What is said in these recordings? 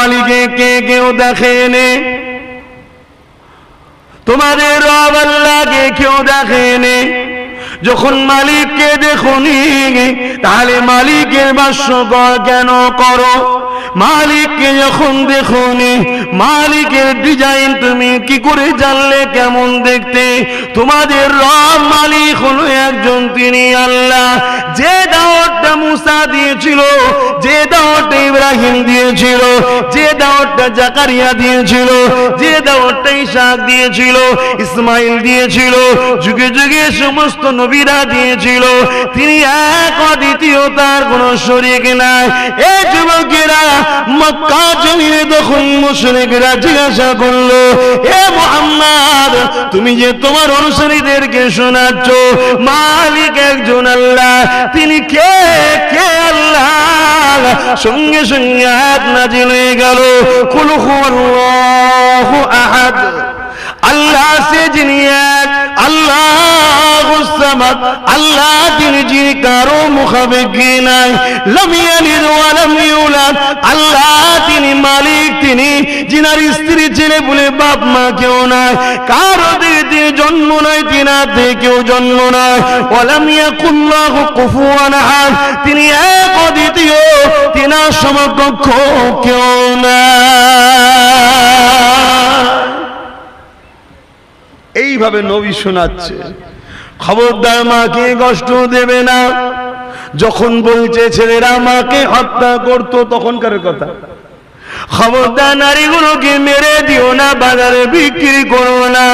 মালিককে কে কেউ দেখেনি, তোমাদের রব আল্লাহকে কেউ দেখেনি। যখন মালিককে দেখোনি তাহলে মালিকের ভাষ্যকর কেন করো? মালিককে যখন দেখোনি মালিকের ডিজাইন তুমি কি করে জানলে কেমন দেখতে? তোমাদের রব মালিক হলো একজন, তিনি আল্লাহ। যে দাওয়াতটা মুসা দিয়েছিল, যে দাওয়াতটা ইব্রাহিম দিয়েছিল, যে দাওয়াতটা জাকারিয়া দিয়েছিল, যে দাওয়াতটা ইসহাক দিয়েছিল, ইসমাইল দিয়েছিল, যুগে যুগে সমস্ত নবীরা দিয়েছিল, তিনি এক অদ্বিতীয়, তার কোনো শরীক নাই। এই যুবকেরা মক্কা জমিনে তখন মুশরিকরা জিজ্ঞাসা করলো, হে মুহাম্মদ, তুমি যে তোমার অনুসারীদেরকে শোনাচ্ছ মালিক একজন আল্লাহ, তিনি কে? কে আল্লাহ? সঙ্গে সঙ্গে আয়াত নাযিল হয়ে গেল, কুল হুয়াল্লাহু আহাদ, আল্লাহ সে যিনি এক, আল্লাহুস সামাদ, আল্লাহ তিনি যিনি কারো মুখাপেক্ষী নাই, লাম ইয়ালিদ ওয়া লাম ইউলাদ, আল্লাহ তিনি মালিক, তিনি যিনার স্ত্রী ছেলে বলে বাপ মা কেউ নাই, কারো থেকে জন্ম নাই, তিনার থেকে কেউ জন্ম নাই, ওয়া লাম ইয়াকুল লাহু কুফুয়ান আহাদ, তিনি এক অদ্বিতীয়, তিনার সমকক্ষ কেউ নাই। এইভাবে নবী শোনাচ্ছে। খবরদার মাকে কষ্ট দেবে না। যখন বলছে ছেলেরা মাকে হত্যা করতো তখনকার কথা, খবরদার নারীগুলোকে মেরে দিও না, বাজারে বিক্রি করো না,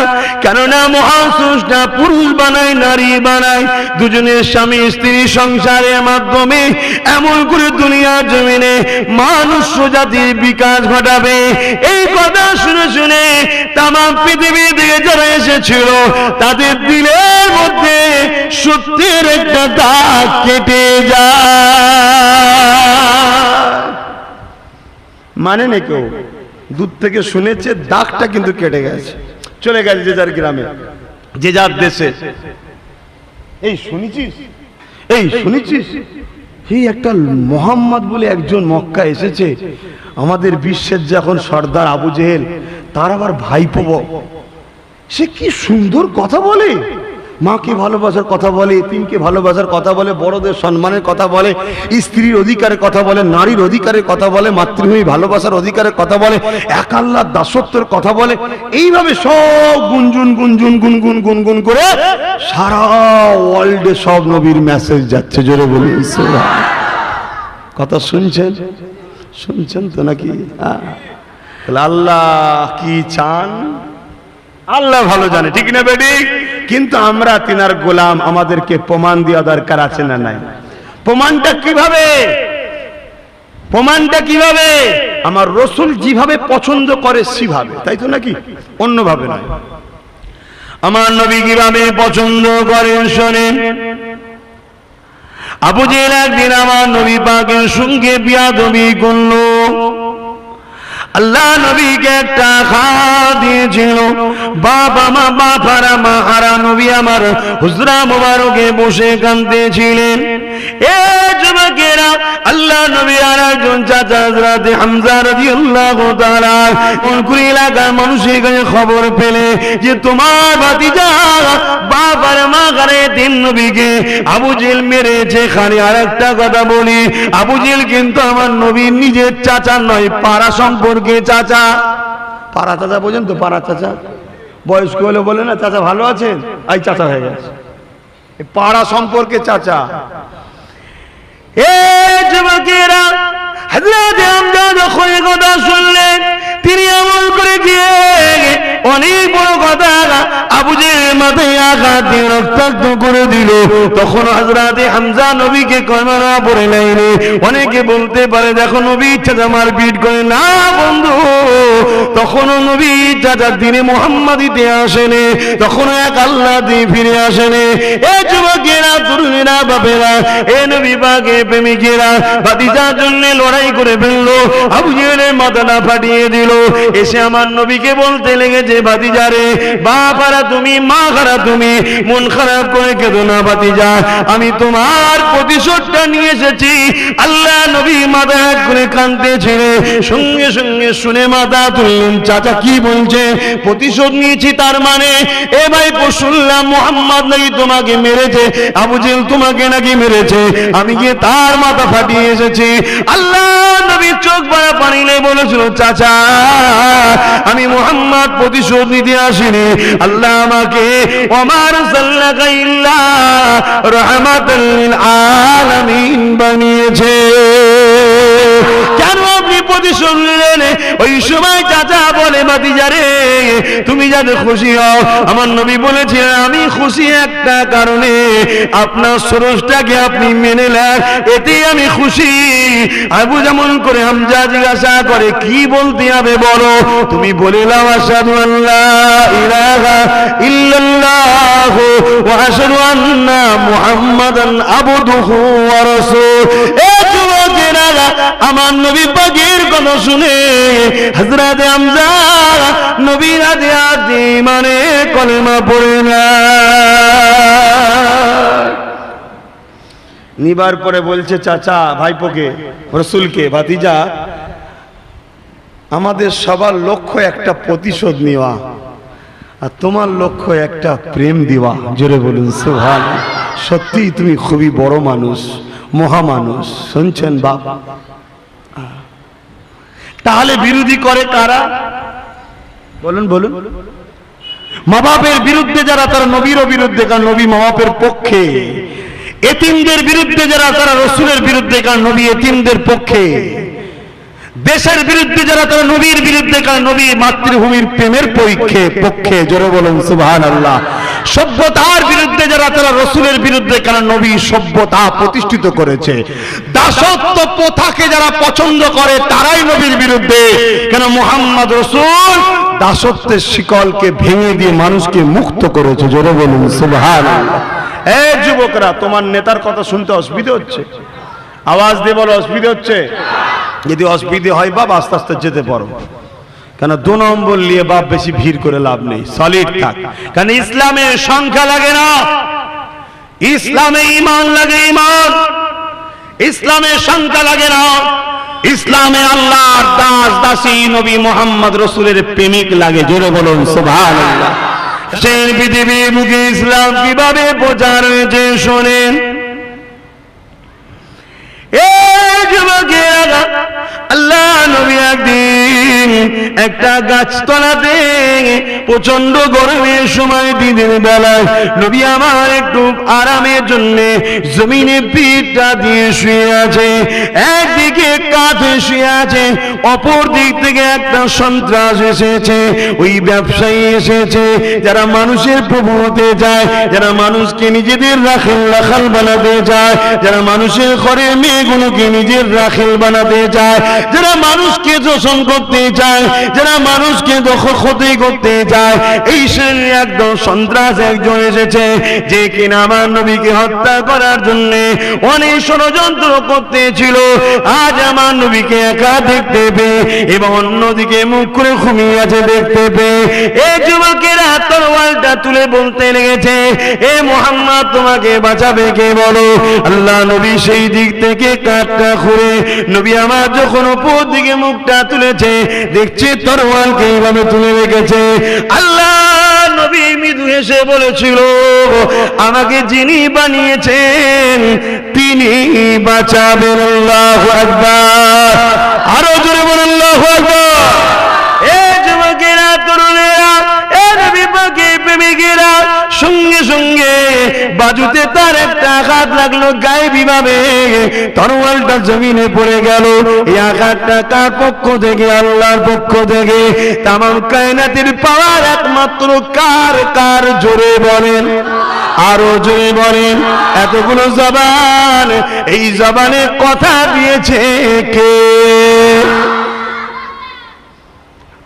কেননা মহাসৃষ্টা পুরুষ বানায় নারী বানায়, দুজনের স্বামী স্ত্রী সংসারের মাধ্যমে এমন করে দুনিয়ার জমিনে মানুষ জাতির বিকাশ ঘটাবে। এই কথা শুনে শুনে তামাম পৃথিবী থেকে যারা এসেছিল তাদের দিলের মধ্যে সত্যের একটা দাগ কেটে যায়। মানে না কেউ দূর থেকে শুনেছে, দাগটা কিন্তু কেটে গেছে, চলে গেছে যে যার গ্রামে, যে যার দেশে। এই শুনেছিস, এই শুনেছিস, এই একটা মোহাম্মদ বলে একজন মক্কা এসেছে, আমাদের বিশ্বের যখন সর্দার আবু জেহেল তার আবার ভাইপো, সে কি সুন্দর কথা বলে, মাকে ভালোবাসার কথা বলে, এতিমকে ভালোবাসার কথা বলে, বড়দের সম্মানের কথা বলে, স্ত্রীর অধিকারের কথা বলে, নারীর অধিকারের কথা বলে, মাতৃভূমি ভালোবাসার অধিকারের কথা বলে, এক আল্লাহর দাসত্বের কথা বলে। এইভাবে সব গুনগুন গুনগুন গুনগুন গুনগুন করে সারা ওয়ার্ল্ডে সব নবীর মেসেজ যাচ্ছে। জোরে বলি কথা শুনছেন? শুনছেন তো নাকি? আল্লাহ কি চান আল্লাহ ভালো জানে, ঠিক না বেটি? কিন্তু আমরা তিনার গোলাম, আমাদেরকে প্রমাণ দেওয়া দরকার আছে না নাই? প্রমাণটা কিভাবে? প্রমাণটা কিভাবে? আমার রসুল যেভাবে পছন্দ করে সেভাবে, তাই তো নাকি? অন্যভাবে নয়। আমার নবী কিভাবে পছন্দ করেন শোনেন। আবু জেহেল একদিন আমার নবী পাকের সঙ্গে বিয়াদবি করলো। আল্লাহ নবীকে একটা খাওয়া দিয়েছিল, বাবা মা বাপারা মা হারা নবী আমার হুজরা মুবারকে বসে কাঁদতেছিলেন। এ যুবকেরা, আল্লাহ নবী আর একজন চাচা হযরত হামজা রাদিয়াল্লাহু তাআলা কোনকুরি এলাকার মানুষের কাছে খবর পেলে যে তোমার ভাতিজা বাবার মা ঘরে তিন নবীকে আবু জেহেল মেরেছে। খালি আর একটা কথা বলি, আবু জেহেল কিন্তু আমার নবীর নিজের চাচা নয়, পাড়া সম্পর্কে চাচা। পাড়া চাচা বোঝেন তো? পাড়া চাচা বয়স্ক হলে বলে না চাচা ভালো আছেন, এই চাচা হয়ে গেছে, পাড়া সম্পর্কে চাচা। এ যুবকেরা, হযরত হামজা যখন এই কথা শুনলেন তিনি আমল করে গিয়ে অনেক বড় কথা আবু জেহেলের মাথায় আঘাত দিয়ে রক্তাক্ত করে দিল। তখন হযরত হামজা নবীকে কলমা পড়ে লাইনে। অনেকে বলতে পারে দেখো নবী চাচা মারপিট করে, না বন্ধু, তখনও নবী চাচা দিনে মুহাম্মাদিতে আসেনি, তখনও এক আল্লাহ দিয়ে ফিরে আসেনি। এ যুবকেরা, তরুণীরা, বাপেরা, এ নবী পাকের প্রেমিকেরা ভাতিজার জন্য লড়াই করে ফেললো। আবু জেহেলের মাথাটা ফাটিয়ে দিল। এসে আমার নবীকে বলতে লেগেছে, ভাতিজারে বাপারা তুমি মা খারাপ, তুমি মন খারাপ করে কেঁদো না ভাতিজা, আমি তোমার প্রতিশোধটা নিয়ে এসেছি। আল্লাহ নবী মাথা এক করে কাঁদতেছিলে, সঙ্গে সঙ্গে শুনে মাথা তুললেন। চাচা কি বলছে? প্রতিশোধ নিয়েছি তার মানে? এ ভাই শুনলাম মুহাম্মদ নাকি তোমাকে মেরেছে, আবু জেহেল তোমাকে নাকি মেরেছে, আমি গিয়ে তার মাথা ফাটিয়ে এসেছি। আল্লাহ নবী চোখ ভরা পানি নিয়ে বলেছিল, চাচা আমি মুহাম্মদ প্রতিশোধ নিতে আসিনি, আল্লাহ আমাকে ওমার সাল্লাকা ইল্লা রাহমাতাল লিল আলামিন বানিয়েছে। কেন আপনি প্রতিশোধ নিলেন? ওই সময় চাচা বলে, ভাতিজা রে তুমি যাতে খুশি হও, আমার নবী বলেছিলেন আমি খুশি একটা কারণে, আপনার সরসটাকে আপনি মেনে নেন, এতেই আমি খুশি। আবু যেমন করে হামজা জিজ্ঞাসা করে কি বলতে হবে বলো, তুমি বলে নাও আশহাদু আল্লা ইলাহা ইল্লাল্লাহ ওয়া আশহাদু আন্না মুহাম্মাদান আবদুহু ওয়া রাসূলুহু। এ যুবকেরা, আমার নবী পাকের কথা শুনে হযরত হামজা নবীর হাতে হাতে মানে কলেমা পড়ে না। নিবার পরে বলছে চাচা ভাইপোকে, রসুলকে, ভাতিজা আমাদের সবার লক্ষ্য একটা প্রতিশোধ নেওয়া, আর তোমার লক্ষ্য একটা প্রেম দেওয়া। জোরে বলুন সুবহানাল্লাহ। সত্যি তুমি খুবই বড় মানুষ, মহামানুষ। শুনছেন বাপ? তাহলে বিরোধী করে কারা? বলুন বলুন। মা বাপের বিরুদ্ধে যারা, তারা নবীরও বিরুদ্ধে, কারণ নবী মা বাপের পক্ষে। এতিমদের বিরুদ্ধে যারা, তারা রসুলের বিরুদ্ধে, কারণ নবী এতিমদের পক্ষে। দেশের বিরুদ্ধে যারা, তারা নবীর বিরুদ্ধে, কারণ নবী মাতৃভূমির প্রেমের পক্ষে। জোরে বলুন সুবহানাল্লাহ। সভ্যতার বিরুদ্ধে যারা, তারা রসুলের বিরুদ্ধে, কারণ নবী সভ্যতা প্রতিষ্ঠিত করেছে। দাসত্ব প্রথাকে যারা পছন্দ করে, তারাই নবীর বিরুদ্ধে, কেন মুহাম্মদ রসুল দাসত্বের শিকলকে ভেঙে দিয়ে মানুষকে মুক্ত করেছে। জোরে বলুন সুবহানাল্লাহ। এই যুবকরা, তোমার নেতার কথা শুনতে অসুবিধা হচ্ছে? আওয়াজ দিয়ে বলো, অসুবিধা হচ্ছে? যদি অসুবিধে হয় বাপ আস্তে আস্তে যেতে পারো, কেন 2 নম্বর নিয়ে বাপ বেশি ভিড় করে লাভ নেই, সলিড থাক। কারণ ইসলামে সংখ্যা লাগে না, ইসলামে ঈমান লাগে। ঈমান ইসলামে সংখ্যা লাগে না, ইসলামে আল্লাহর দাস দাসী নবী মুহাম্মদ রাসূলের প্রেমিক লাগে। জোরে বলুন সুবহানাল্লাহ। সেই পৃথিবীর বুকে ইসলাম কিভাবে প্রচার হয়েছে শোনেন। আল্লাহ নবী একদিন একটা গাছতলাতে প্রচন্ড গরমের সময় দিনের বেলায় নবী আমার একটু আরামের জন্য জমিনে পিঠটা দিয়ে শুয়ে আছে। একদিকে কাঁধে শুয়ে আছে, অপর দিক থেকে একটা সন্ত্রাস এসেছে, ওই ব্যবসায়ী এসেছে যারা মানুষের প্রভু হতে যায়, যারা মানুষকে নিজেদের রাখাল বানাতে যায়, যারা মানুষের ঘরের মেয়েগুলোকে নিজের রাখাল বানাতে যায়, যারা মানুষকে শোষণ করতে চায়, যারা মানুষকে ক্ষতি করতে চায়, এই শ্রেণীর একদম সন্ত্রাস একজন এসেছে, যে কিনা আমার নবীকে হত্যা করার জন্য অনেক ষড়যন্ত্র করতেছিল। আজ আমার নবীকে একা দেখতে পেয়ে এবং অন্যদিকে মুখ করে ঘুমিয়ে আছে দেখতে পেয়ে এই যুবকেরা তরোয়ালটা তুলে বলতে লেগেছে, এ মুহাম্মদ তোমাকে বাঁচাবে কে বলো? আল্লাহ নবী সেই দিক থেকে কাঠটা খুঁড়ে নবী আমার যখন উপর দিকে মুখটা তুলেছে, দেখছে তরোয়ালকে এইভাবে তুলে রেখেছে। আল্লাহ নবী মৃদু হেসে বলেছিল, আমাকে যিনি বানিয়েছেন তিনি বাঁচাবেন। আল্লাহু আকবার। আরো জোরে বলুন আল্লাহু আকবার। এ যুবকেরা, তরুণেরা, এ নবী পাকের প্রেমিকেরা, সঙ্গে সঙ্গে বাজুতে তার একটা আঘাত লাগলো গায়েবী ভাবে, তরোয়ালটা জমিনে পড়ে গেল। এই আঘাতটা কার পক্ষ থেকে? আল্লাহর পক্ষ থেকে। তামাম কায়নাতের পাওয়ার একমাত্র কার? কার? জোরে বলেন, আরো জোরে বলেন। এতগুলো জবান, এই জবানে কথা দিয়েছে কে?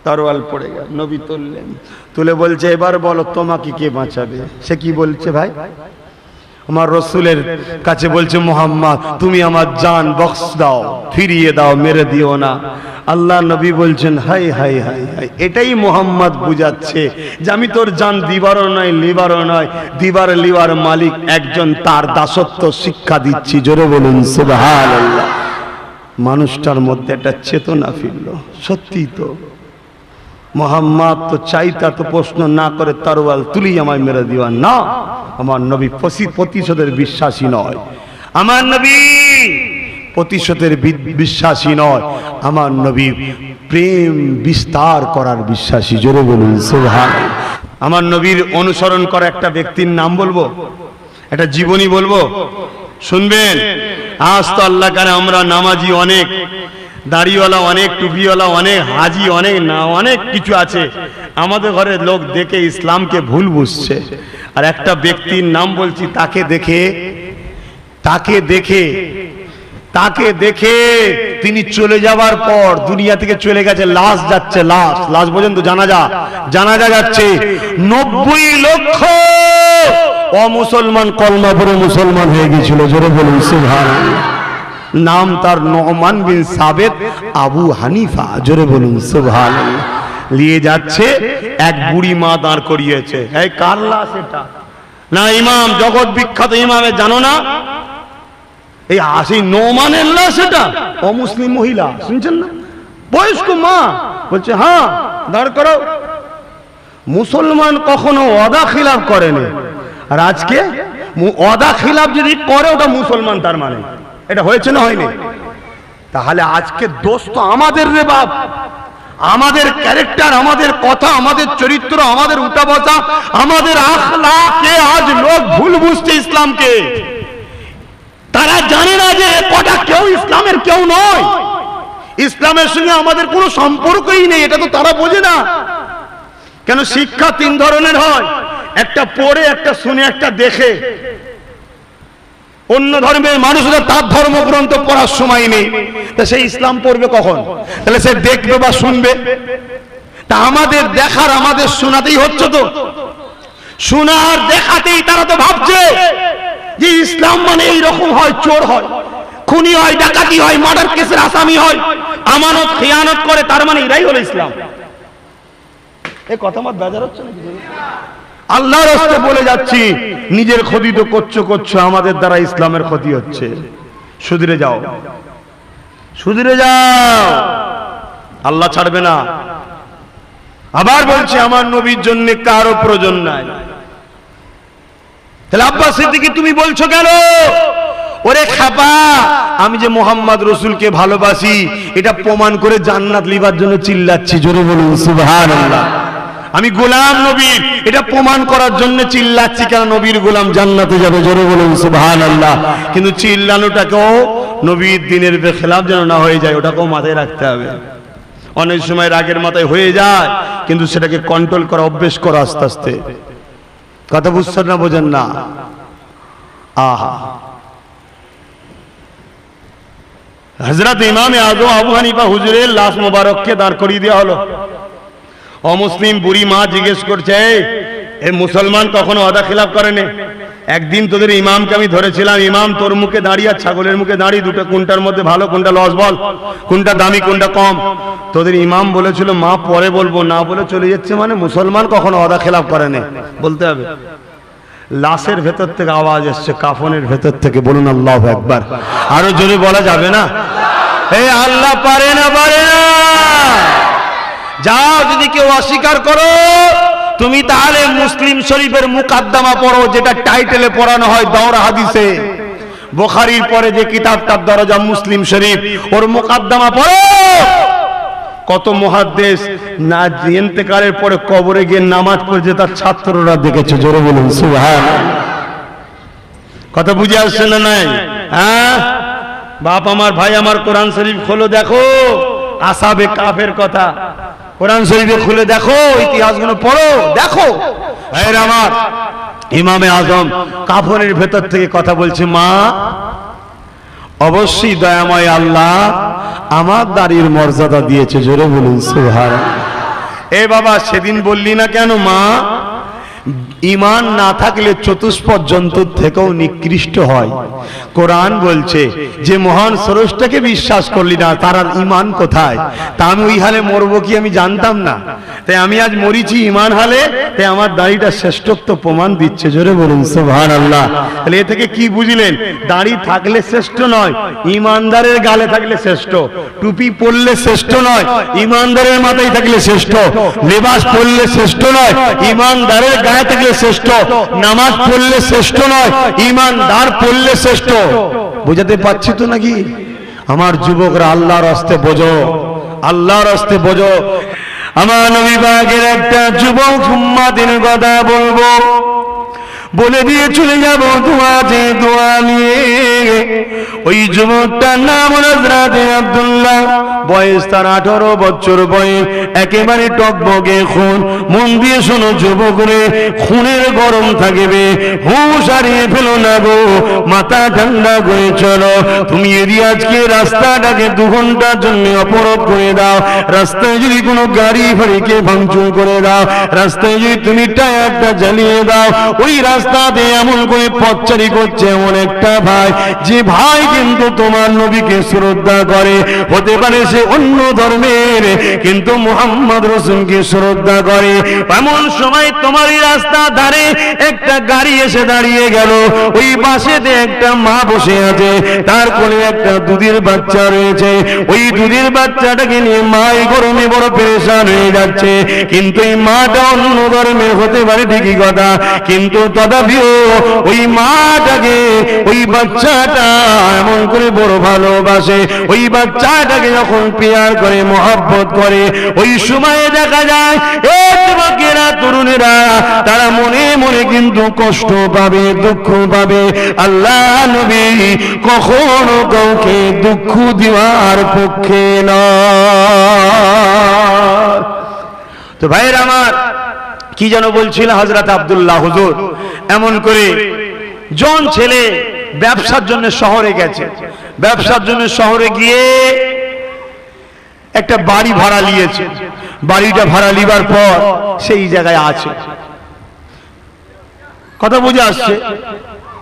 তরোয়াল পড়ে গেল, নবী তুললেন, তুলে বলছে, এবার বলো তোমাকে কে বাঁচাবে? সে কি বলছে ভাই? আমার রসুলের কাছে বলছে মুহাম্মদ তুমি আমার জান বক্স দাও, ফিরিয়ে দাও, মেরে দিও না। আল্লাহ নবী বলছেন হাই হাই হাই হাই, এটাই মুহাম্মদ বুঝাচ্ছে যে আমি তোর জান দিবারও নয় লিবারও নয়, দিবার লিবার মালিক একজন, তার দাসত্ব শিক্ষা দিচ্ছি। জোরে বলুন সুবহানাল্লাহ। মানুষটার মধ্যে একটা চেতনা ফিরল, সত্যি তো মোহাম্মদ তো চাইতা তো প্রশ্ন না করে তরোয়াল তুলি আমায় মেরে দিওয়া না। আমার নবী প্রতিশোধের বিশ্বাসী নয়, আমার নবী প্রতিশোধের বিশ্বাসী নয়, আমার নবী প্রেম বিস্তার করার বিশ্বাসী। জোরে বলুন সুবহানাল্লাহ। আমার নবীর অনুসরণ করা একটা ব্যক্তির নাম বলবো, একটা জীবনী বলবো, শুনবেন? আজ তো আল্লাহ কারে আমরা নামাজি অনেক, দাড়িওয়ালা অনেক, টুপিওয়ালা অনেক, হাজি অনেক, না অনেক কিছু আছে। আমাদের ঘরে লোক দেখে ইসলামকে ভুল বুঝছে। আর একটা ব্যক্তির নাম বলছি, তাকে দেখে তিনি চলে যাবার পর দুনিয়া থেকে চলে গেছে, লাশ যাচ্ছে, লাশ পর্যন্ত জানাজা যাচ্ছে। 90 লক্ষ অমুসলমান কলমা পড়ে মুসলমান হয়ে গিয়েছিল। জোরে বলুন সুবহানাল্লাহ। নাম তার নোমান বিন সাবেত আবু হানিফা। জোরে বলুন সুবহানাল্লাহ। নিয়ে যাচ্ছে, এক বুড়ি মা দাঁড় করিয়েছে। এই কার লাশ এটা? না ইমাম, জগৎ বিখ্যাত ইমামে জানো না? এই আসি নোমানের লাশ এটা, অমুসলিম মহিলা, শুনছেন না? বয়স্ক মা বলছে হ্যাঁ দাঁড় করো। মুসলমান কখনো ওয়াদা খিলাফ করেনি, আর আজকে ওয়াদা খিলাফ যদি করে ওটা মুসলমান, তার মানে এটা হয়েছে না হয়নি? তাহলে আজকে দোষ তো আমাদের রে বাপ, আমাদের ক্যারেক্টার, আমাদের কথা, আমাদের চরিত্র, আমাদের উঠাবসা, আমাদের আখলাকে আজ লোক ভুল বুঝছে ইসলামকে। তারা জানে না যে কটা কেউ ইসলামের কেউ নয়, ইসলামের সঙ্গে আমাদের কোনো সম্পর্কই নেই, এটা তো তারা বোঝে না। কেন শিক্ষা 3 ধরনের হয়, একটা পড়ে, একটা শুনে, একটা দেখে। অন্য ধর্মের মানুষরা তার ধর্মগ্রন্থ পড়ার সময় নেই, তা সে ইসলাম পড়বে কখন? তাহলে সে দেখবে বা শুনবে। তা আমাদের দেখার, আমাদের শোনাতেই হচ্ছে তো, শোনার দেখাতেই তারা তো ভাবছে যে ইসলাম মানে এইরকম হয়, চোর হয়, খুনি হয়, ডাকাতি হয়, মার্ডার কেসের আসামি হয়, আমানত খেয়ানত করে, তার মানে এরাই হলো ইসলাম। এই কথা মত বেজার হচ্ছে নাকি? আল্লাহর রাস্তায় বলে যাচ্ছি, নিজের ক্ষতি তো করছো, আমাদের দ্বারা ইসলামের ক্ষতি হচ্ছে। সুধরে যাও, আল্লাহ ছাড়বে না। আবার বলছে আমার নবীর জন্য কারো প্রয়োজন নাই। তাহলে আব্বাস সিদ্দিকী তুমি বলছো কেন? ওরে খাপা, আমি যে মুহাম্মদ রসুলকে ভালোবাসি এটা প্রমাণ করে জান্নাত লিবার জন্য চিল্লাচ্ছি। জোরে বলুন সুবহানাল্লাহ। আমি গোলাম নবীর, এটা প্রমাণ করার জন্য চিল্লাচ্ছি, কেন নবীর গোলাম জান্নাতে যাবে। জোরে বলুন সুবহানাল্লাহ। কিন্তু চিল্লানোটাকেও নবীর দিনের খেলাফ যেন না হয়ে যায়, ওটাকেও মাথায় রাখতে হবে। অনেক সময় রাগের মাথায় হয়ে যায়, কিন্তু সেটাকে কন্ট্রোল করা, অভ্যেস করা আস্তে আস্তে। কথা বুঝছেন না? বোঝেন না? আহা, হযরত ইমামে আযম আবু হানিফা হুজুরের লাশ মোবারককে দাঁড় করিয়ে দেওয়া হলো। অমুসলিম বুড়ি মা জিজ্ঞেস করছে, এ মুসলমান কখনো ওয়াদা খিলাফ করেনি? একদিন তোদের ইমামকে আমি ধরেছিলাম, ইমাম তোর মুখে দাঁড়িয়ে আর ছাগলের মুখে দাঁড়িয়ে, দুটো কোনটার মধ্যে ভালো, কোনটা লস বল, কোনটা দামি, কোনটা কম? তোদের ইমাম বলেছিল মা পরে বলবো, না বলে চলে যাচ্ছে, মানে মুসলমান কখনো ওয়াদা খিলাফ করেনি। বলতে হবে। লাশের ভেতর থেকে আওয়াজ এসছে, কাফনের ভেতর থেকে। বলুন আল্লাহু আকবার। আরো জোরে বলা যাবে না? এই আল্লাহ পারে না, পারে না। যাও, যদি কেউ অস্বীকার করো তুমি, তাহলে মুসলিম শরীফের মুকাদ্দামা পড়ো, যেটা টাইটেলে পড়ানো হয় দাওরা হাদিসে। বুখারীর পরে যে কিতাবটার দরজা মুসলিম শরীফ, ওর মুকাদ্দামা পড়ো। কত মুহাদ্দিস না ইন্তেকালের পরে কবরে গিয়ে নামাজ পড়ছে, তার ছাত্ররা দেখেছে। জোরে বলুন সুবহানাল্লাহ। কথা বুঝে আসছে না? নাই? হ্যাঁ বাপ আমার, ভাই আমার, কোরআন শরীফ খোলো, দেখো আসহাবে কাফের কথা। কোরআন শরীফে খুলে দেখো, ইতিহাসগুলো পড়ো, দেখো। ভাইরা আমার, ইমামে আজম কাফনের ভেতর থেকে কথা বলছে, মা অবশ্যই দয়াময় আল্লাহ আমার দাড়ির মর্যাদা দিয়েছে। জোরে বলুন সুবহানাল্লাহ। এ বাবা, সেদিন বললি না কেন? মা ঈমান না থাকলে চতুষ্পদ জন্তুর থেকেও নিকৃষ্ট হয়। কোরআন বলছে যে মহান স্রষ্টাকে বিশ্বাস করলি না, তার আর ঈমান কোথায়? তা আমি ওই হালে মরবো কি আমি জানতাম না? তাই আমি আজ মরিছি ঈমান হালে, তাই আমার দাড়িটা শ্রেষ্ঠত্ব প্রমাণ দিচ্ছে। জোরে বলুন সুবহানাল্লাহ। তাহলে এ থেকে কি বুঝলেন? দাড়ি থাকলে শ্রেষ্ঠ নয়, ঈমানদারের গালে থাকলে শ্রেষ্ঠ। টুপি পরলে শ্রেষ্ঠ নয়, ঈমানদারের মাথায় থাকলে শ্রেষ্ঠ। লেবাস পরলে শ্রেষ্ঠ নয়, ঈমানদারের গায়ে থাকলে শ্রেষ্ঠ। নামাজ পড়লে শ্রেষ্ঠ নয়, ঈমানদার পড়লে শ্রেষ্ঠ। বুঝাতে পারছি তো নাকি? আমার যুবকরা আল্লাহর রাস্তে বোঝো, আল্লাহর রাস্তে বোঝো। আমার নবী পাকের একটা যুবক উম্মতের কথা বলবো, বলে দিয়ে চলে যাব দোয়াতে দোয়া নিয়ে। ওই যুবকটার নাম হযরত আব্দুল্লাহ, বয়স তার 18 বছর বয়স, একেবারে টকবকে খুন। মন দিয়ে শোনো যুবক রে, খুনের গরম থাকবে, হুঁশ হারিয়ে ফেলো না গো, মাথা ঠান্ডা করে চলো। তুমি যদি আজকে রাস্তাটাকে 2 ঘন্টার জন্য অবরোধ করে দাও, রাস্তায় যদি কোনো গাড়ি ফাড়িকে ভাঙচুর করে দাও, রাস্তায় যদি তুমি টায়ারটা জ্বালিয়ে দাও, ওই রাস্তাতে এমন করে পথচারী করছে এমন একটা ভাই, যে ভাই কিন্তু তোমার নবীকে শ্রদ্ধা করে। হতে পারে সে অন্য ধর্মের, কিন্তু মুহাম্মদ রাসূলকে শ্রদ্ধা করে। এমন সময় তোমারই রাস্তা ধারে একটা গাড়ি এসে দাঁড়িয়ে গেল, ওই পাশেতে একটা মা বসে আছে, তার কোলে একটা দুধের বাচ্চা রয়েছে। ওই দুধের বাচ্চাটাকে নিয়ে মাই গরমে বড় পেরেশান হয়ে যাচ্ছে। কিন্তু এই মাটা অন্য ধর্মের হতে পারে ঠিকই কথা, কিন্তু তথাপিও ওই মাটাকে ওই বাচ্চাটা এমন করে বড় ভালোবাসে। ওই বাচ্চাটাকে যখন পেয়ার করে, মহব্বত করে, ওই সময়ে দেখা যায় এই যুবকেরা, তরুণেরা, তারা মনে মনে কিন্তু কষ্ট পাবে, দুঃখ পাবে। আল্লাহ নবী কখনো কাউকে দুঃখ দেওয়ার পক্ষে নয়। তো ভাইয়ের আমার, কি যেন বলছিল হযরত আব্দুল্লাহ হুজুর, এমন করে জন ছেলে ব্যবসার জন্য শহরে গেছে। ব্যবসার জন্য শহরে গিয়ে একটা বাড়ি ভাড়া নিয়েছে। বাড়িটা ভাড়া লিবার পর সেই জায়গায় আছে। কথা বুঝে আসছে?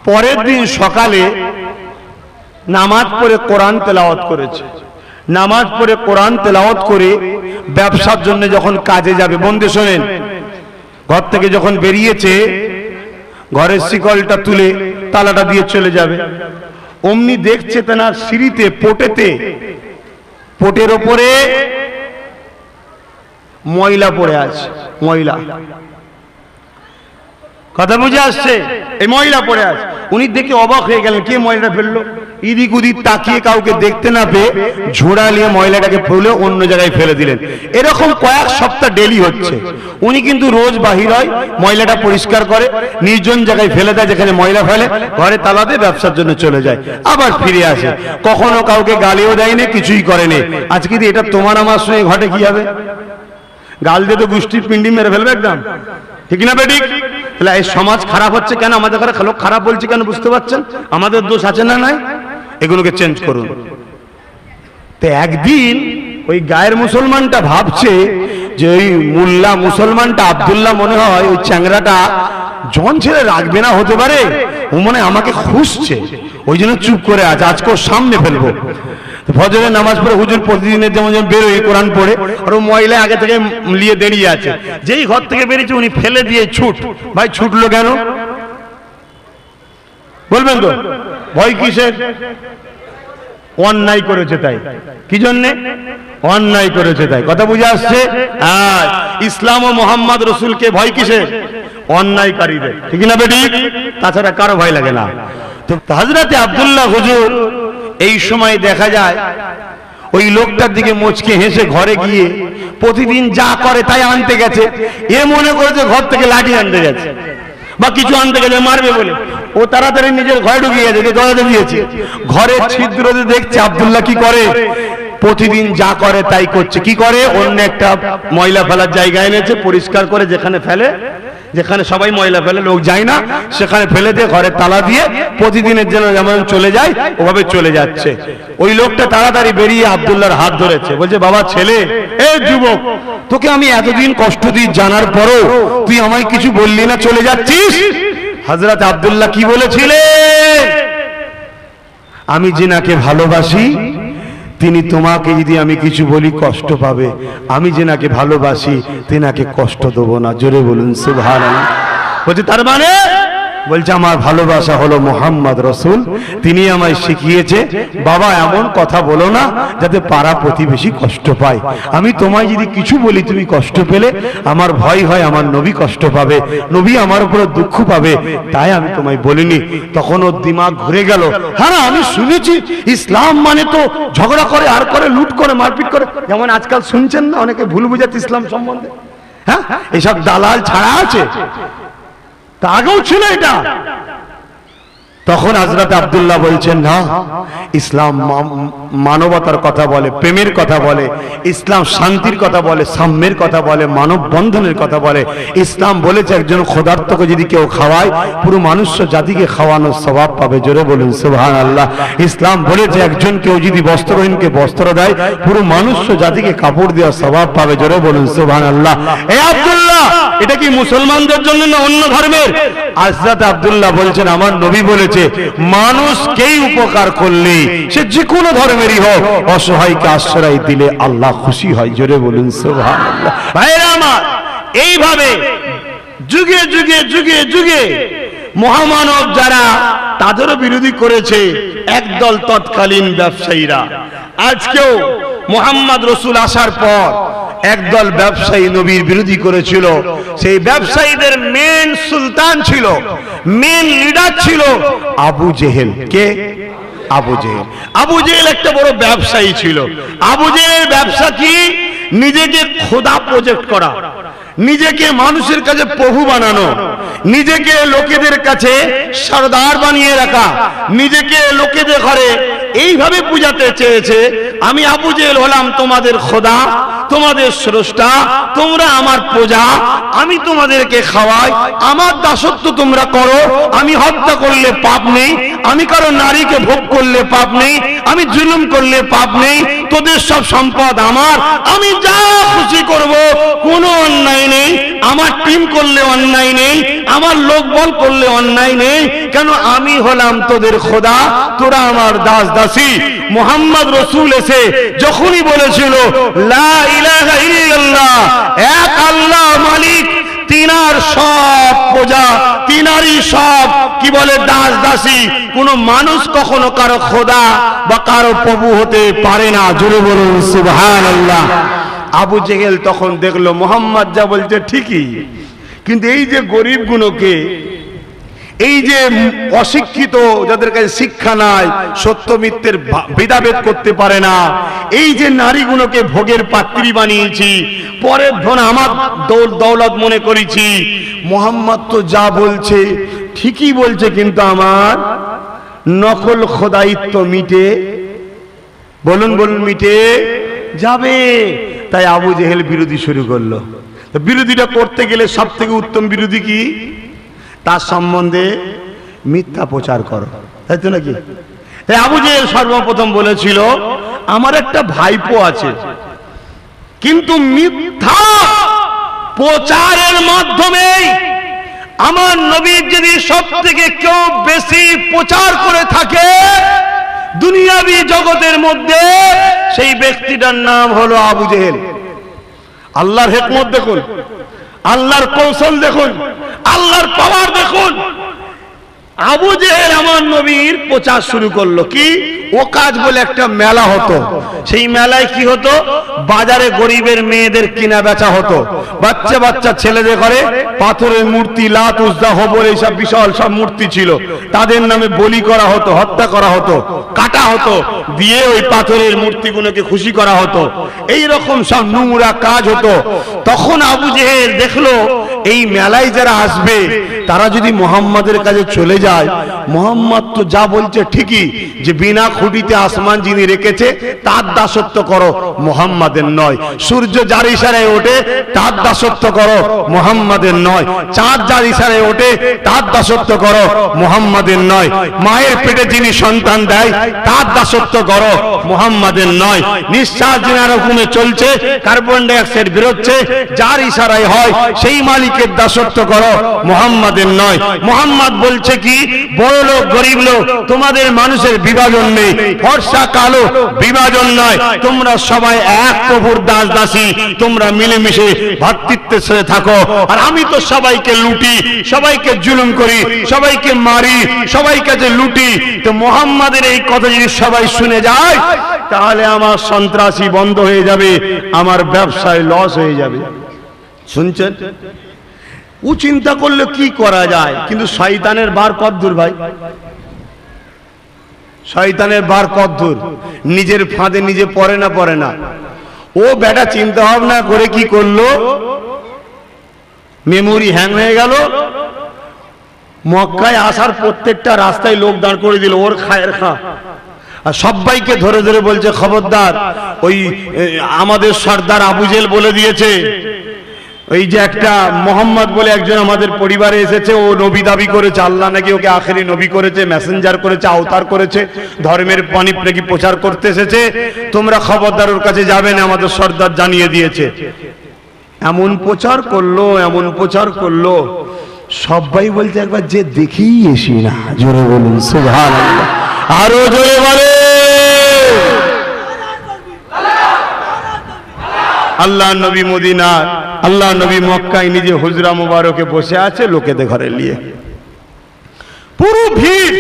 পরের দিন সকালে নামাজ পড়ে কোরআন তেলাওয়াত করেছে। নামাজ পড়ে কোরআন তেলাওয়াত করে ব্যবসার জন্য যখন কাজে যাবে, বন্ধু শোনেন, ঘর থেকে যখন বেরিয়েছে, ঘরের শিকলটা তুলে তালাটা দিয়ে চলে যাবে, অমনি দেখছে তেনার সিঁড়িতে, পোটের ওপরে ময়লা পড়ে আছে। ময়লা, কথা বুঝে আসছে? এই ময়লা পড়ে আছে। উনি দেখে অবাক হয়ে গেলেন, কে ময়লাটা ফেললো? ইদিক উদিক তাকিয়ে কাউকে দেখতে না পেয়ে ঝোড়া নিয়ে ময়লাটাকে ফেলে অন্য জায়গায় ফেলে দিলেন। এরকম কয়েক সপ্তাহ ডেলি হচ্ছে। উনি কিন্তু রোজ বাহির হয়, ময়লাটা পরিষ্কার করে, নির্জন জায়গায় ফেলে দেয়, যেখানে ময়লা ফেলে ঘরে তালা দিয়ে ব্যবসার জন্য চলে যায়, আবার ফিরে আসে। কখনো কাউকে গালিও দেয়নি, কিছুই করেনি। আজকে যদি এটা তোমার আমার সঙ্গে ঘটে, কি হবে? গাল দিয়ে তো গোষ্ঠীর পিন্ডি মেরে ফেলবে একদম, ঠিক না বেঠিক? তাহলে এই সমাজ খারাপ হচ্ছে কেন? আমাদের ঘরে লোক খারাপ বলছে কেন? বুঝতে পারছেন? আমাদের দোষ আছে না নাই? এগুলোকে চেঞ্জ করুন। তো একদিন ওই গায়ের মুসলমানটা ভাবছে যে ওই মোল্লা মুসলমানটা আব্দুল্লাহ, মনে হয় ওই চ্যাংরাটা জন ছেলে রাখবে না, হতে পারে ও মনে আমাকে খুঁজছে, ওই জন্য চুপ করে আছে, আজকে ওর সামনে ফেলবো। ফজরের নামাজ পড়ে হুজুর প্রতিদিনের যেমন বেরোয় কোরআন পড়ে, আর ও মহিলা আগে থেকে নিয়ে দাঁড়িয়ে আছে। যেই ঘর থেকে বেরিয়েছে উনি ফেলে দিয়ে ছুট। ভাই ছুটলো কেন বলবেন তো? ভয় কিসের? অন্যায় করেছে তাই। কি জন্যে? অন্যায় করেছে তাই। কথা বুঝে আসছে? ইসলাম ও মোহাম্মদ রসুলকে ভয় কিসের? অন্যায়কারীদের, ঠিক না বেটি? তাছাড়া কারো ভয় লাগে না। তো হযরত আব্দুল্লাহ হুজুর এই সময় দেখা যায় ওই লোকটার দিকে মুচকে হেসে ঘরে গিয়ে প্রতিদিন যা করে তাই আনতে গেছে। এ মনে করেছে ঘর থেকে লাঠি আনতে গেছে বা কিছু আনতে গেছে মারবে বলে, ও তাড়াতাড়ি নিজের ঘরে ঢুকে গেছে, দরজা দিয়েছে। ঘরের ছিদ্রতে দেখছে আব্দুল্লাহ কি করে, প্রতিদিন যা করে তাই করছে। কি করে? অন্য একটা ময়লা ফেলার জায়গা এনেছে, পরিষ্কার করে যেখানে ফেলে যেখানে সবাই ময়লা ফেলে, লোক যায় না, সেখানে ফেলে দিয়ে ঘরে তালা দিয়ে প্রতিদিনের জন্য যেমন চলে যায় ওভাবে চলে যাচ্ছে। ওই লোকটা তাড়াতাড়ি বেরিয়ে আব্দুল্লাহর হাত ধরেছে, বলছে বাবা ছেলে, এ যুবক, তোকে আমি এতদিন কষ্ট দিই জানার পরও তুই আমায় কিছু বললি না, চলে যাচ্ছিস। হযরত আব্দুল্লাহ কি বলেছিলেন? আমি জিনাকে ভালোবাসি, তিনি তোমাকে যদি আমি কিছু বলি কষ্ট পাবে, আমি জিনাকে ভালোবাসি তিনাকে কষ্ট দেব না। জোরে বলুন সুবহানাল্লাহ। বলছে তার মানে, বলছে আমার ভালোবাসা হলো মুহাম্মদ রাসূল, তিনি আমায় শিখিয়েছে বাবা এমন কথা বলো না যাতে পাড়া প্রতিবেশী কষ্ট পায়। আমি তোমায় যদি কিছু বলি তুমি কষ্ট পেলে আমার ভয় হয় আমার নবী কষ্ট পাবে, নবী আমার উপরে দুঃখ পাবে, তাই আমি তোমায় বলিনি। তখন ওর দিমাগ ঘুরে গেল, হ্যাঁ আমি শুনেছি ইসলাম মানে তো ঝগড়া করে, আর করে, লুট করে, মারপিট করে, যেমন আজকাল শুনছেন না অনেকে ভুল বুঝাতে ইসলাম সম্বন্ধে। হ্যাঁ, এসব দালাল ছাড়া আছে, তা আগেও ছিল এটা। তখন হযরত আব্দুল্লাহ বলছেন না, ইসলাম মানবতার কথা বলে, প্রেমের কথা বলে, ইসলাম শান্তির কথা বলে, সাম্যের কথা বলে, মানব বন্ধনের কথা বলে। ইসলাম বলেছে একজন ক্ষুধার্তকে যদি কেউ খাওয়ায় পুরো মানুষ জাতিকে খাওয়ানোর স্বভাব পাবে। জোরে বলুন সুবহানাল্লাহ। ইসলাম বলেছে একজন কেউ যদি বস্ত্রহীনকে বস্ত্র দেয় পুরো মানুষ জাতিকে কাপড় দেওয়ার স্বভাব পাবে। জোরে বলুন সুবহানাল্লাহ। এ আব্দুল্লাহ, এটা কি মুসলমানদের জন্য না অন্য ধর্মের? হযরত আব্দুল্লাহ বলছেন আমার নবী বলেছে মানুষকেই উপকার করলে সে যে কোনো ধর্মেরই হোক অসহায়কে আশ্রয় দিলে আল্লাহ খুশি হয়। জোরে বলুন সুবহানাল্লাহ। ভাইরা আমার, এইভাবে যুগে যুগে যুগে যুগে মহামানব যারা তাদেরও বিরোধী করেছে একদল তৎকালীন ব্যবসায়ীরা। আজকেও মুহাম্মদ রাসূল আসার পর একদল ব্যবসায়ী নবীর বিরোধী করেছিল। সেই ব্যবসায়ীদের মেন সুলতান ছিল, মেন লিডার ছিল আবু জেহেল। কে? আবু জেহেল। আবু জেহেল একটা বড় ব্যবসায়ী ছিল। আবু জেহেলের ব্যবসা কি? নিজেকে খোদা প্রজেক্ট করা, নিজেকে মানুষের কাছে প্রভু বানানো, নিজেকে লোকেদের কাছে সরদার বানিয়ে রাখা, নিজেকে লোকেদের ঘরে এইভাবে বুঝাতে চেয়েছে আমি আবু জেহেল হলাম তোমাদের খোদা, তোমাদের স্রষ্টা, তোমরা আমার প্রজা, আমি তোমাদেরকে খাওয়াই, আমার দাসত্ব তোমরা করো, আমি হত্যা করলে পাপ নেই, আমি কারো নারীকে ভোগ করলে পাপ নেই, আমি জুলুম করলে পাপ নেই, তোদের সব সম্পদ আমার, আমি যা খুশি করব, কোনো অন্যায় নেই, আমার টিম করলে অন্যায় নেই, আমার লোকবল করলে অন্যায় নেই, কেন আমি হলাম তোদের খোদা, তোরা আমার দাস দাসী। মুহাম্মদ রাসূল এসে যখনই বলেছিল লা ইলাহা ইল্লাল্লাহ, এক আল্লাহ মালিক, তিনার সব প্রজা, তিনারই সব কি বলে দাস দাসী, কোন মানুষ কখনো কারো খোদা বা কারো প্রভু হতে পারে না। জোরে বলুন সুবহানাল্লাহ। আবু জেহেল তখন দেখলো মুহাম্মদ যা বলছে ঠিকই, কিন্তু এই যে গরিব গুলোকে, এই যে অশিক্ষিত যাদের কাছে শিক্ষা নাই, সত্য মিথ্যের ভেদাভেদ করতে পারে না, এই যে নারীগুলোকে ভোগের পাত্রী বানিয়েছি, পরের ধন আমার দৌলত মনে করেছি, মুহাম্মদ তো যা বলছে ঠিকই বলছে, কিন্তু আমার নকল খোদাইত্ব মিটে, বলুন বলুন, মিটে যাবে। তাই আবু জেহেল বিরোধী শুরু করলো। বিরোধীটা করতে গেলে সব থেকে উত্তম বিরোধী কি? তার সম্বন্ধে মিথ্যা প্রচার করো, তাই তো নাকি? তাই আবু জেহেল সর্বপ্রথম বলেছিল আমার একটা ভাইপো আছে, কিন্তু মিথ্যা প্রচারের মাধ্যমে আমার নবীর যদি সব থেকে কেউ বেশি প্রচার করে থাকে দুনিয়াবি জগতের মধ্যে, সেই ব্যক্তিটার নাম হলো আবু জেহেল। আল্লাহর হিকমত দেখুন, আল্লাহর কৌশল দেখুন, আল্লাহর পাওয়ার দেখুন। আবু জেহেল আমার নবীর প্রচার শুরু করলো। কি? ও কাজ বলে একটা মেলা হতো, সেই মেলায় কি হতো? বাজারে গরিবের মেয়েদের কিনা বেচা হতো, বাচ্চা বাচ্চা ছেলেদের ঘরে পাথরের মূর্তি, লাত, উজ্জা, হবল, এইসব বিশাল সব মূর্তি ছিল, তাদের নামে বলি করা হতো, হত্যা করা হতো, কাটা হতো, দিয়ে ওই পাথরের মূর্তিগুলোকে খুশি করা হতো, এই রকম সব নোংরা কাজ হতো। তখন আবু জেহেল দেখলো এই মেলায় যারা আসবে তারা যদি মুহাম্মাদের কাছে চলে যায়, মুহাম্মদ তো যা বলছে ঠিকই, যে বিনা খুঁটিতে আসমান যিনি রেখেছে তার দাসত্ব করো, মুহাম্মাদের নয়। সূর্য যার ইশারায় ওঠে তার দাসত্ব করো, মুহাম্মাদের নয়। চাঁদ যার ইশারায় ওঠে তার দাসত্ব করো, মুহাম্মাদের নয়। মায়ের পেটে যিনি সন্তান দেয় তার দাসত্ব করো, মুহাম্মাদের নয়। নিঃশ্বাস যিনার হুকুমে চলছে, কার্বন ডাই অক্সাইড বেরোচ্ছে, যার ইশারায় হয় সেই মালিকের দাসত্ব করো, মুহাম্মাদের নয়। মুহাম্মদ বলছে কি, বড় লোক গরিব লোক তোমাদের মানুষের বিভাজন নেই, ফর্সা কালো বিভাজন নয়, তোমরা সবাই এক প্রভুর দাস দাসী, তোমরা মিলেমিশে ভ্রাতৃত্বের সাথে থাকো। আর আমি তো সবাইকে লুটি, সবাইকে জুলুম করি, সবাইকে মারি, সবাই কাছে লুটি। তো মুহাম্মাদের এই কথা যদি সবাই শুনে যায়, তাহলে আমার সন্ত্রাসী বন্ধ হয়ে যাবে, আমার ব্যবসায় লস হয়ে যাবে। শুনছেন? ও চিন্তা করলে কি করা যায়, কিন্তু শয়তানের বার কদ্দূর ভাই, শয়তানের বার কদ্দূর, নিজের ফাঁদে নিজে পড়ে না। ও বেটা চিন্তা ভাবনা করে কি করলো, মেমোরি হ্যাং হয়ে গেল, মক্কায় আসার প্রত্যেকটা রাস্তায় লোক দাঁড় করে দিল, ওর খায়ের খা। আর সবাইকে ধরে ধরে বলছে, খবরদার, ওই আমাদের সর্দার আবু জেহেল বলে দিয়েছে, ওই যে একটা মোহাম্মদ বলে একজন আমাদের পরিবারে এসেছে, ও নবী দাবি করেছে, আল্লাহ নাকি ওকে আখেরি নবী করেছে, মেসেঞ্জার করেছে, আওতার করেছে, ধর্মের পানি নাকি প্রচার করতে এসেছে, তোমরা খবরদার ওর কাছে যাবে না, আমাদের সর্দার জানিয়ে দিয়েছে। এমন প্রচার করলো, সবাই বলছে একবার যে দেখেই আসি না। জোরে বলুন সুবহানাল্লাহ, আরো জোরে বলে। আল্লাহ নবী মদিনা, আল্লাহ নবী মক্কায় নিজে হুজরা মুবারকে বসে আছে, লোকেদের ঘরে নিয়ে পুরো ভিড়।